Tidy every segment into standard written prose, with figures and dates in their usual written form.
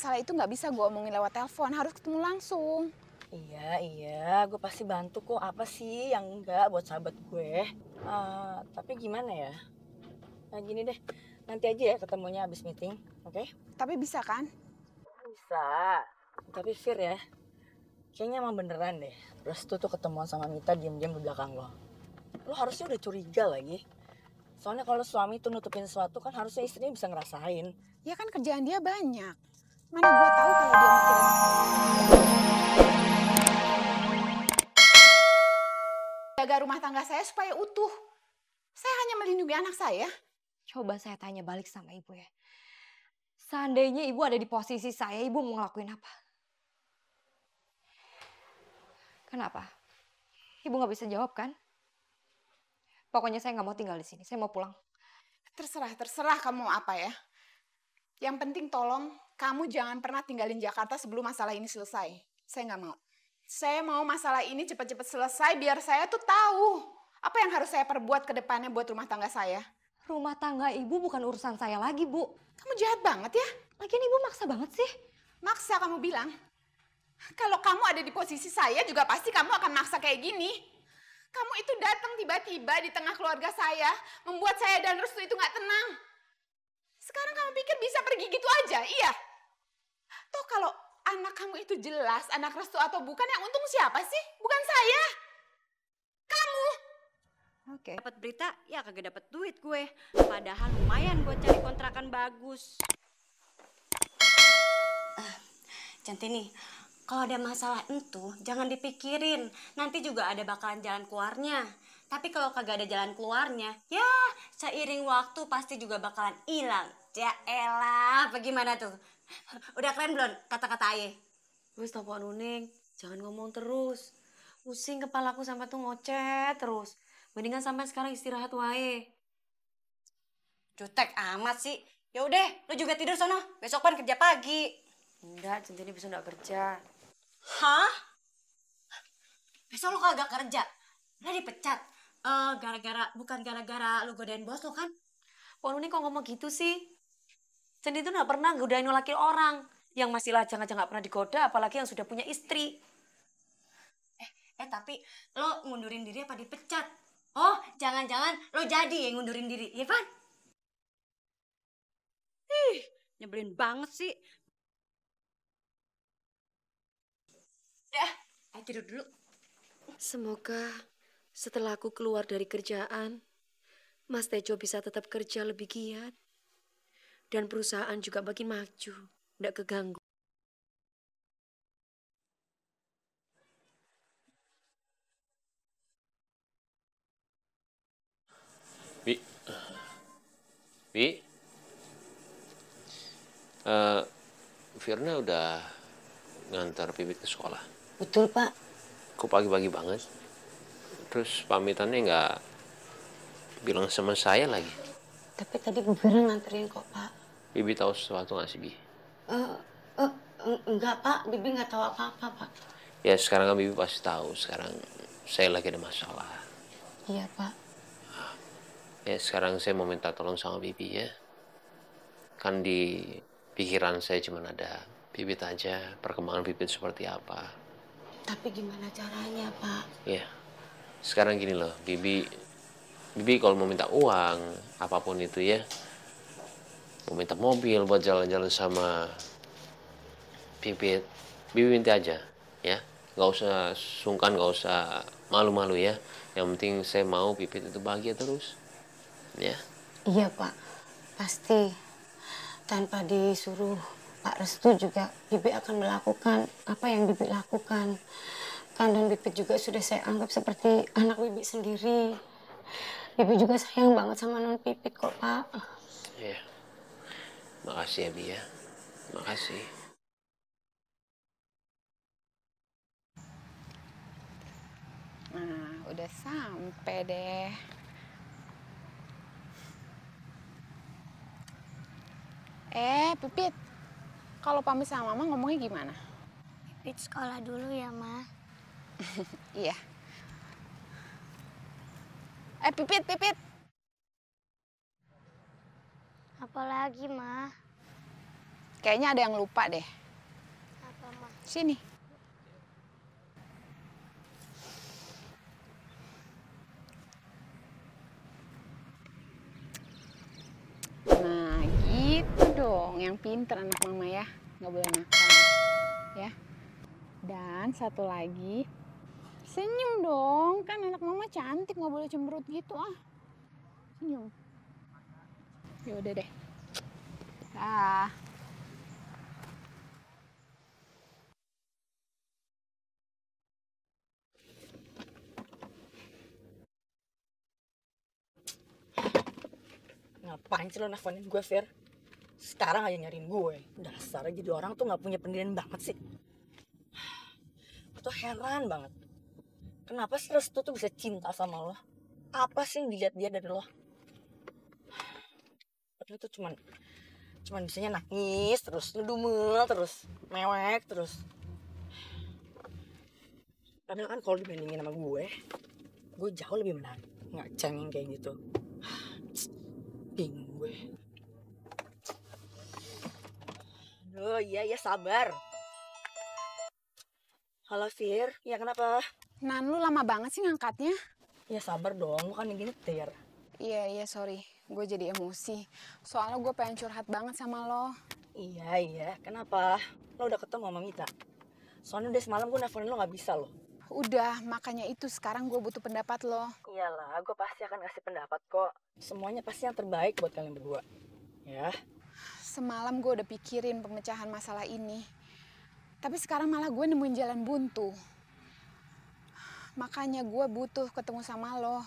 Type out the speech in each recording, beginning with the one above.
masalah itu nggak bisa gue omongin lewat telepon, harus ketemu langsung. Iya, gue pasti bantu kok. Apa sih yang enggak buat sahabat gue? Tapi gimana ya? Nah gini deh, nanti aja ya ketemunya habis meeting, oke? Tapi bisa kan? Bisa. Tapi Fir ya, kayaknya emang beneran deh. Restu tuh ketemuan sama Mita diam-diam di belakang lo. Lo harusnya udah curiga lagi. Soalnya kalau suami tuh nutupin sesuatu kan harusnya istrinya bisa ngerasain. Ya kan kerjaan dia banyak. Mana gue tahu kalau dia mikirin. Jaga rumah tangga saya supaya utuh. Saya hanya melindungi anak saya. Coba saya tanya balik sama ibu ya. Seandainya ibu ada di posisi saya, ibu mau ngelakuin apa? Kenapa? Ibu nggak bisa jawab kan? Pokoknya saya nggak mau tinggal di sini, saya mau pulang. Terserah kamu apa ya. Yang penting tolong kamu jangan pernah tinggalin Jakarta sebelum masalah ini selesai. Saya nggak mau. Saya mau masalah ini cepat-cepat selesai biar saya tuh tahu apa yang harus saya perbuat ke depannya buat rumah tangga saya. Rumah tangga ibu bukan urusan saya lagi, Bu. Kamu jahat banget ya. Lagian ibu maksa banget sih. Maksa kamu bilang. Kalau kamu ada di posisi saya juga pasti kamu akan maksa kayak gini. Kamu itu datang tiba-tiba di tengah keluarga saya, membuat saya dan Restu itu nggak tenang. Sekarang kamu pikir bisa pergi gitu aja, iya? Toh kalau anak kamu itu jelas anak Restu atau bukan, yang untung siapa sih? Bukan saya. Kamu. Oke. Dapat berita, ya kagak dapat duit gue. Padahal lumayan buat cari kontrakan bagus. Centini, kalau ada masalah itu jangan dipikirin. Nanti juga ada bakalan jalan keluarnya. Tapi kalau kagak ada jalan keluarnya, ya seiring waktu pasti juga bakalan hilang. Ya elah, bagaimana tuh? Udah keren belum kata-kata Aye? Wes tau Pak Nuning, jangan ngomong terus. Pusing kepalaku sampai tuh ngoceh terus. Mendingan sampai sekarang istirahat wae. Jutek amat sih. Ya udah, lu juga tidur sono. Besok kan kerja pagi. Enggak, Centini besok enggak kerja. Hah? Besok lu kagak kerja? Lah dipecat? Bukan gara-gara lu godain bos lu kan? Pak Nuning kok ngomong gitu sih? Centini tuh enggak pernah godain laki orang. Yang masih lajang aja enggak pernah digoda, apalagi yang sudah punya istri. Tapi lo ngundurin diri apa dipecat? Oh, jangan-jangan lo jadi yang ngundurin diri, ya Van? Nyebelin banget sih. Ya, ayo tidur dulu. Semoga setelah aku keluar dari kerjaan, Mas Tejo bisa tetap kerja lebih giat. Dan perusahaan juga makin maju, enggak keganggu. Bi, Firna udah ngantar Pipit ke sekolah. Betul, Pak. Kok pagi-pagi banget? Terus pamitannya nggak bilang sama saya lagi. Tapi tadi Bu Firna nganterin kok, Pak. Bibi tahu sesuatu nggak sih, Bi? Enggak, Pak. Bibi nggak tahu apa-apa, Pak. Ya sekarang kan Bibi pasti tahu. Sekarang saya lagi ada masalah. Iya, Pak. Ya sekarang saya mau minta tolong sama Bibi ya. Kan di pikiran saya cuma ada Bibit aja, perkembangan Bibit seperti apa. Tapi gimana caranya, Pak? Ya, sekarang gini loh, Bibi kalau mau minta uang, apapun itu ya, mau minta mobil buat jalan-jalan sama Bibit, Bibi minta aja, ya. Nggak usah sungkan, nggak usah malu-malu ya. Yang penting saya mau Bibit itu bahagia terus, ya. Iya, Pak. Pasti. Tanpa disuruh Pak Restu juga, Bibi akan melakukan apa yang Bibi lakukan. Kan dan Bibi juga sudah saya anggap seperti anak Bibi sendiri. Bibi juga sayang banget sama non Pipit kok, Pak. Iya. Makasih ya, Bi ya. Makasih. Nah, udah sampai deh. Pipit. Kalau pamit sama Mama ngomongnya gimana? Pipit sekolah dulu ya, Ma. Iya. Pipit. Apalagi, Ma? Kayaknya ada yang lupa deh. Apa, Ma? Sini. Nah, gitu dong. Yang pinter anak mama ya. Nggak boleh nakal. Ya. Dan satu lagi. Senyum dong. Kan anak mama cantik. Nggak boleh cemberut gitu ah. Senyum. Ya udah deh. Dah. Ngapain sih lo nelfonin gue, Fir? Sekarang aja nyariin gue. Dasar jadi orang tuh gak punya pendirian banget sih. Gue tuh heran banget. Kenapa sih Restu tuh bisa cinta sama lo? Apa sih yang dilihat dia dari lo? Padahal tuh cuman bisanya nangis terus, ngedumel terus, mewek terus. Padahal kan kalau dibandingin sama gue jauh lebih menarik. Nggak cengeng kayak gitu. Bingung gue. Aduh, iya sabar. Halo Fir, ya kenapa? Nan, lu lama banget sih ngangkatnya. Ya sabar dong, lu kan yang nyetir. Iya, sorry. Gue jadi emosi. Soalnya gue pengen curhat banget sama lo. Iya, kenapa? Lo udah ketemu sama Mita? Soalnya udah semalam gue nelfonin lo gak bisa lo. Udah, makanya itu sekarang gue butuh pendapat lo. Iyalah, gue pasti akan kasih pendapat kok. Semuanya pasti yang terbaik buat kalian berdua. Ya. Semalam gue udah pikirin pemecahan masalah ini. Tapi sekarang malah gue nemuin jalan buntu. Makanya gue butuh ketemu sama lo.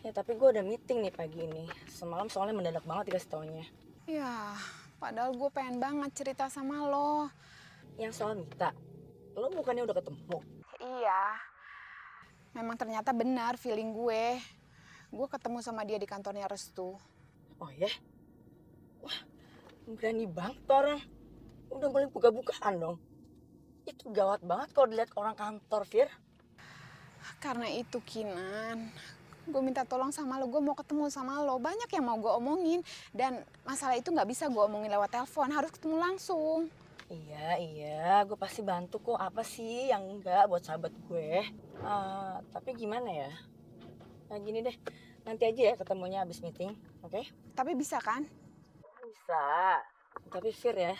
Ya tapi gue udah meeting nih pagi ini. Semalam soalnya mendadak banget dikasih taunya. Ya, padahal gue pengen banget cerita sama lo. Yang soal Mita, lo bukannya udah ketemu? Iya. Memang ternyata benar feeling gue. Gue ketemu sama dia di kantornya Restu. Oh ya? Wah, berani banget orang. Udah mulai buka-bukaan dong. Itu gawat banget kalau dilihat orang kantor, Fir. Karena itu, Kinan. Gue minta tolong sama lo, gue mau ketemu sama lo. Banyak yang mau gue omongin. Dan masalah itu gak bisa gue omongin lewat telepon, harus ketemu langsung. Iya, gue pasti bantu kok. Apa sih yang enggak buat sahabat gue? Tapi gimana ya? Nah gini deh, nanti aja ya ketemunya habis meeting, oke? Tapi bisa kan? Bisa. Tapi Fir ya,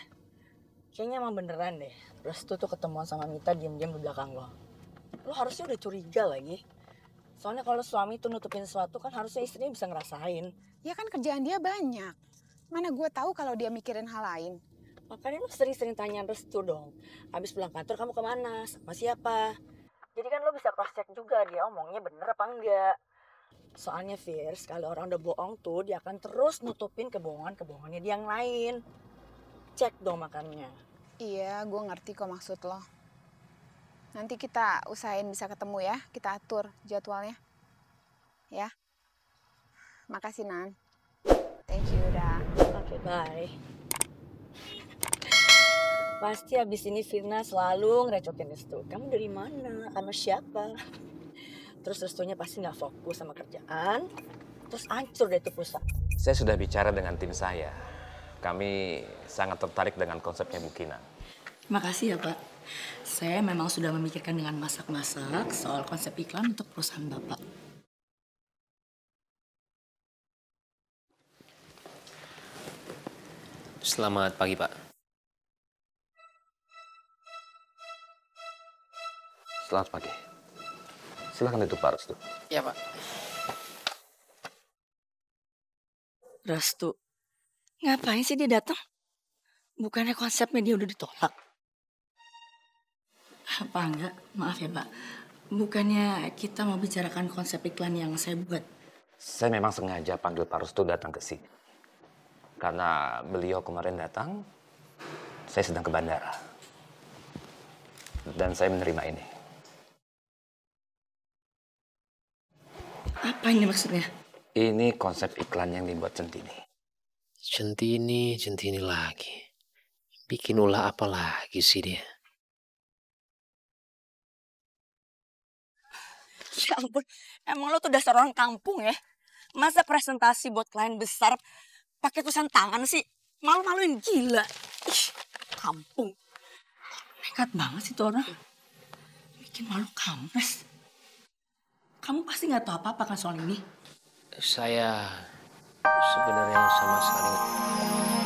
kayaknya emang beneran deh. Restu tuh ketemuan sama Mita diam-diam di belakang lo. Lo harusnya udah curiga lagi. Soalnya kalau suami tuh nutupin sesuatu kan harusnya istrinya bisa ngerasain. Ya kan kerjaan dia banyak. Mana gue tahu kalau dia mikirin hal lain. Makanya lo sering-sering tanya Restu dong. Habis pulang kantor kamu kemana? Sama siapa? Jadi kan lo bisa cross check juga dia omongnya bener apa enggak. Soalnya Fir, sekali orang udah bohong tuh dia akan terus nutupin kebohongannya dia yang lain. Cek dong makannya. Iya, gue ngerti kok maksud lo. Nanti kita usahain bisa ketemu ya. Kita atur jadwalnya. Ya. Makasih, Nan. Thank you, dah. Oke, bye. Pasti abis ini Firna selalu ngerecokin Restu. Kamu dari mana? Sama siapa? Terus Restunya pasti nggak fokus sama kerjaan. Terus hancur deh tuh perusahaan. Saya sudah bicara dengan tim saya. Kami sangat tertarik dengan konsepnya Bu Kinan. Makasih ya Pak. Saya memang sudah memikirkan dengan masak-masak soal konsep iklan untuk perusahaan Bapak. Selamat pagi, Pak. Selamat pagi. Silakan duduk Pak Restu. Ya, Pak. Restu, ngapain sih dia datang? Bukannya konsepnya dia udah ditolak? Apa enggak? Maaf ya Pak. Bukannya kita mau bicarakan konsep iklan yang saya buat? Saya memang sengaja panggil Pak Restu datang ke sini. Karena beliau kemarin datang, saya sedang ke bandara. Dan saya menerima ini. Apa ini maksudnya? Ini konsep iklan yang dibuat Centini. Centini lagi. Bikin ulah apa lagi sih dia? Ya ampun, emang lo tuh dasar orang kampung ya? Masa presentasi buat klien besar pakai tulisan tangan sih? Malu-maluin gila. Ih, kampung. Nekat banget sih tuh orang. Bikin malu kampres. Kamu pasti nggak tahu apa-apa kan soal ini? Saya sebenarnya sama sekali nggak.